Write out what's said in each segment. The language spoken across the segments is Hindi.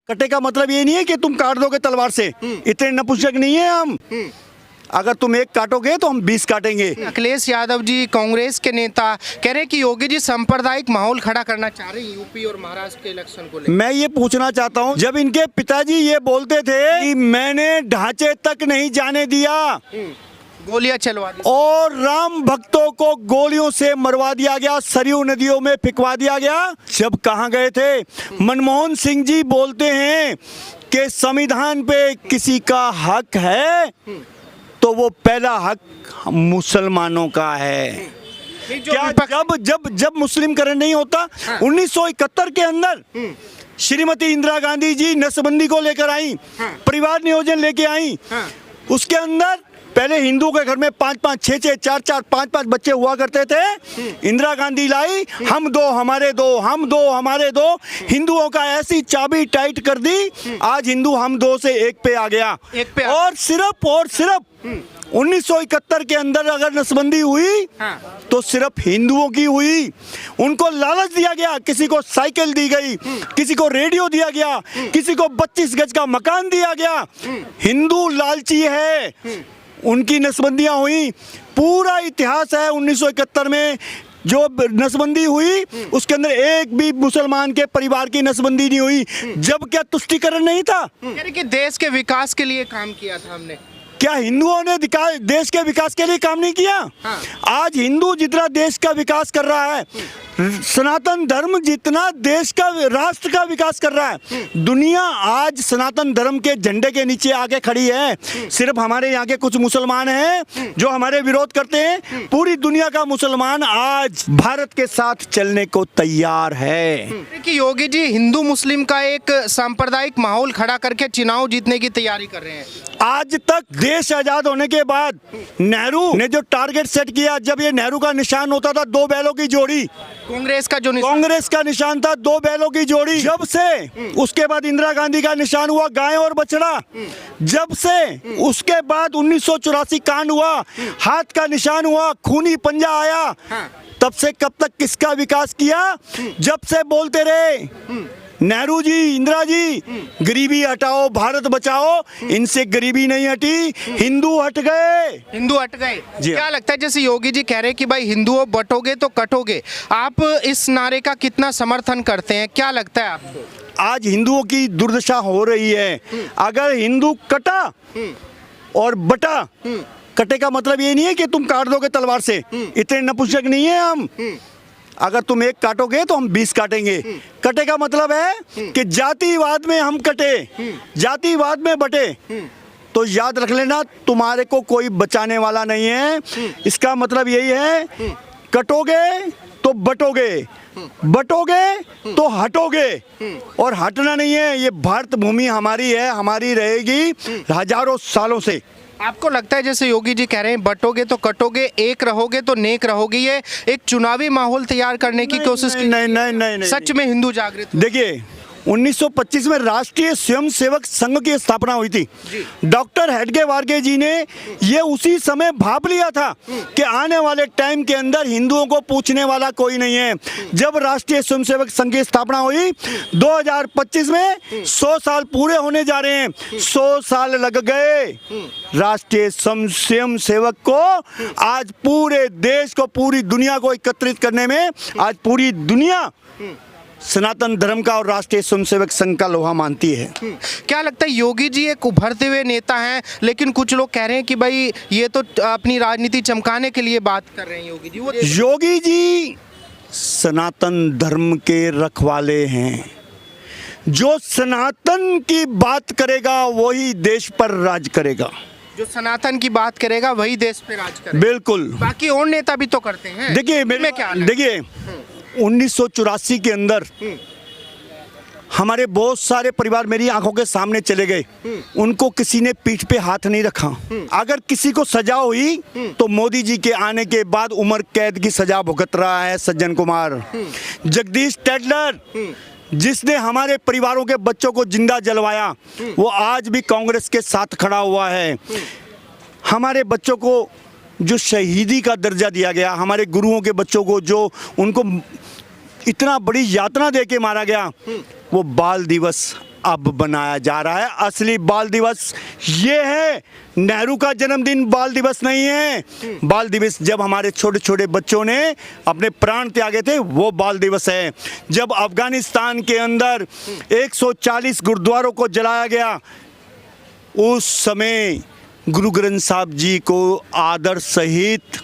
कटे का मतलब ये नहीं है कि तुम काट दोगे तलवार से, इतने नपुंसक नहीं है हम। अगर तुम एक काटोगे तो हम 20 काटेंगे। अखिलेश यादव जी कांग्रेस के नेता कह रहे हैं कि योगी जी सांप्रदायिक माहौल खड़ा करना चाह रहे हैं यूपी और महाराष्ट्र के इलेक्शन को लेकर। मैं ये पूछना चाहता हूँ, जब इनके पिताजी ये बोलते थे कि मैंने ढांचे तक नहीं जाने दिया, गोलियां चलवा दी और राम भक्तों को गोलियों से मरवा दिया गया, सरयू नदियों में फिकवा दिया गया, जब कहाँ गए थे? मनमोहन सिंह जी बोलते हैं कि संविधान पे किसी का हक है तो वो पहला हक मुसलमानों का है। क्या जब मुस्लिमकरण नहीं होता? 1971 के अंदर श्रीमती इंदिरा गांधी जी नसबंदी को लेकर आई, परिवार नियोजन लेके आई। उसके अंदर पहले हिंदू के घर में 5-5, 6-6, 4-4, 5-5 बच्चे हुआ करते थे। इंदिरा गांधी लाई, हम दो हमारे दो, हम दो हमारे दो, हिंदुओं का ऐसी चाबी टाइट कर दी, आज हिंदू हम दो से एक पे आ गया। और सिर्फ 1971 के अंदर अगर नसबंदी हुई तो सिर्फ हिंदुओं की हुई। उनको लालच दिया गया, किसी को साइकिल दी गई, किसी को रेडियो दिया गया, किसी को 25 गज का मकान दिया गया। हिंदू लालची है, उनकी नसबंदियां हुई। पूरा इतिहास है 1971 में जो नसबंदी हुई, उसके अंदर एक भी मुसलमान के परिवार की नसबंदी नहीं हुई। जब क्या तुष्टीकरण नहीं था? कि देश के विकास के लिए काम किया था हमने। क्या हिंदुओं ने देश के विकास के लिए काम नहीं किया? आज हिंदू जितना देश का विकास कर रहा है, सनातन धर्म जितना देश का राष्ट्र का विकास कर रहा है, दुनिया आज सनातन धर्म के झंडे के नीचे आके खड़ी है। सिर्फ हमारे यहाँ के कुछ मुसलमान हैं जो हमारे विरोध करते हैं, पूरी दुनिया का मुसलमान आज भारत के साथ चलने को तैयार है। कि योगी जी हिंदू मुस्लिम का एक सांप्रदायिक माहौल खड़ा करके चुनाव जीतने की तैयारी कर रहे हैं। आज तक देश आजाद होने के बाद नेहरू ने जो टारगेट सेट किया, जब ये नेहरू का निशान होता था 2 बैलों की जोड़ी, कांग्रेस का निशान था 2 बैलों की जोड़ी। जब से उसके बाद इंदिरा गांधी का निशान हुआ गाय और बछड़ा, जब से उसके बाद 1984 कांड हुआ, हाथ का निशान हुआ, खूनी पंजा आया, तब से कब तक किसका विकास किया? जब से बोलते रहे नेहरू जी, इंदिरा जी, गरीबी हटाओ, भारत बचाओ, इनसे गरीबी नहीं हटी, हिंदू हट गए। क्या लगता है, जैसे योगी जी कह रहे हैं कि भाई हिंदुओं बटोगे तो कटोगे, आप इस नारे का कितना समर्थन करते हैं? क्या लगता है आपको? आज हिंदुओं की दुर्दशा हो रही है। अगर हिंदू कटा और बटा, कटे का मतलब ये नहीं है कि तुम काट दोगे तलवार से, इतने नपुंसक नहीं है हम। अगर तुम एक काटोगे तो हम 20 काटेंगे। कटे का मतलब है कि जातिवाद में हम कटे, जातिवाद में बटे, तो याद रख लेना तुम्हारे को कोई बचाने वाला नहीं है। इसका मतलब यही है, कटोगे तो बटोगे, बटोगे तो हटोगे, और हटना नहीं है। ये भारत भूमि हमारी है, हमारी रहेगी हजारों सालों से। आपको लगता है जैसे योगी जी कह रहे हैं बटोगे तो कटोगे, एक रहोगे तो नेक रहोगे, ये एक चुनावी माहौल तैयार करने की कोशिश की? नहीं, सच में हिंदू जागृत? देखिए 1925 में राष्ट्रीय स्वयंसेवक संघ की स्थापना हुई थी। डॉक्टर हेडगे वार्गे जी ने ये उसी समय भाप लिया था कि आने वाले टाइम के अंदर हिंदुओं को पूछने वाला कोई नहीं है। जब राष्ट्रीय स्वयंसेवक संघ की स्थापना हुई 2025 में 100 साल पूरे होने जा रहे हैं, 100 साल लग गए राष्ट्रीय स्वयंसेवक को आज पूरे देश को, पूरी दुनिया को एकत्रित करने में। आज पूरी दुनिया सनातन धर्म का और राष्ट्रीय स्वयंसेवक संघ का लोहा मानती है। क्या लगता है योगी जी एक उभरते हुए नेता हैं, लेकिन कुछ लोग कह रहे हैं कि भाई ये तो अपनी राजनीति चमकाने के लिए बात कर रहे हैं योगी जी? योगी जी सनातन धर्म के रखवाले हैं। जो सनातन की बात करेगा वही देश पर राज करेगा। जो सनातन की बात करेगा वही देश पे राज करेगा। बिल्कुल। बाकी और नेता भी तो करते हैं। देखिए 1984 के अंदर हमारे बहुत सारे परिवार मेरी आंखों के सामने चले गए, उनको किसी ने पीठ पे हाथ नहीं रखा। अगर किसी को सजा हुई तो मोदी जी के आने के बाद उम्र कैद की सजा भुगत रहा है सज्जन कुमार। जगदीश टेडलर जिसने हमारे परिवारों के बच्चों को जिंदा जलवाया, वो आज भी कांग्रेस के साथ खड़ा हुआ है। हमारे बच्चों को जो शहीदी का दर्जा दिया गया, हमारे गुरुओं के बच्चों को जो उनको इतना बड़ी यातना दे के मारा गया, वो बाल दिवस अब बनाया जा रहा है। असली बाल दिवस ये है, नेहरू का जन्मदिन बाल दिवस नहीं है। बाल दिवस जब हमारे छोटे छोटे बच्चों ने अपने प्राण त्यागे थे, वो बाल दिवस है। जब अफगानिस्तान के अंदर 140 गुरुद्वारों को जलाया गया, उस समय गुरु ग्रंथ साहब जी को आदर सहित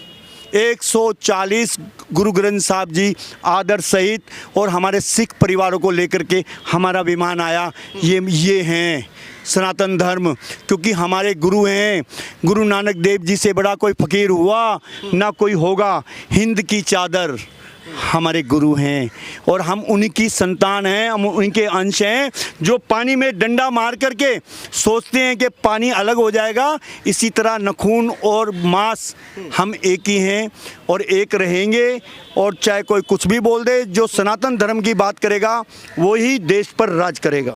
140 गुरु ग्रंथ साहब जी आदर सहित और हमारे सिख परिवारों को लेकर के हमारा विमान आया। ये हैं सनातन धर्म, क्योंकि हमारे गुरु हैं। गुरु नानक देव जी से बड़ा कोई फकीर हुआ ना कोई होगा। हिंद की चादर हमारे गुरु हैं और हम उन्हीं की संतान हैं, हम उनके अंश हैं। जो पानी में डंडा मार करके सोचते हैं कि पानी अलग हो जाएगा, इसी तरह नखून और मांस हम एक ही हैं और एक रहेंगे। और चाहे कोई कुछ भी बोल दे, जो सनातन धर्म की बात करेगा वही देश पर राज करेगा।